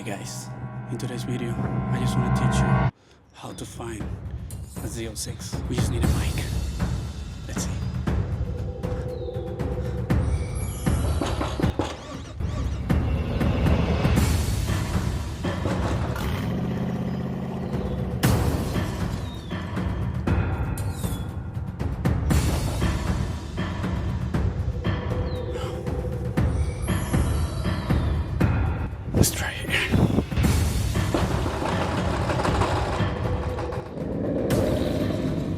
Hey guys, in today's video I just want to teach you how to find a Z06. We just need a mic. Let's see. Let's try it.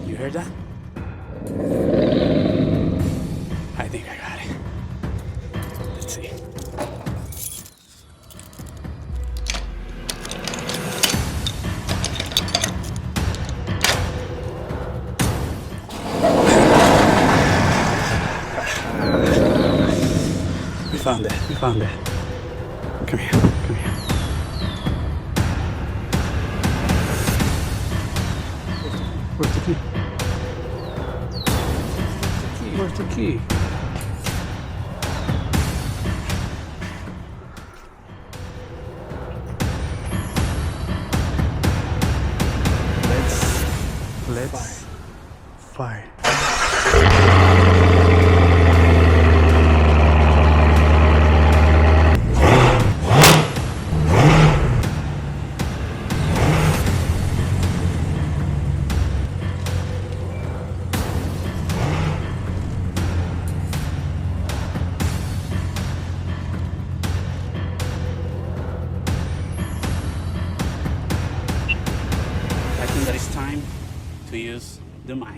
You heard that? I think I got it. Let's see. We found it. We found it. Come here. Come here. Where's the key? Where's the key? Let's fire. I think that it's time to use the mic.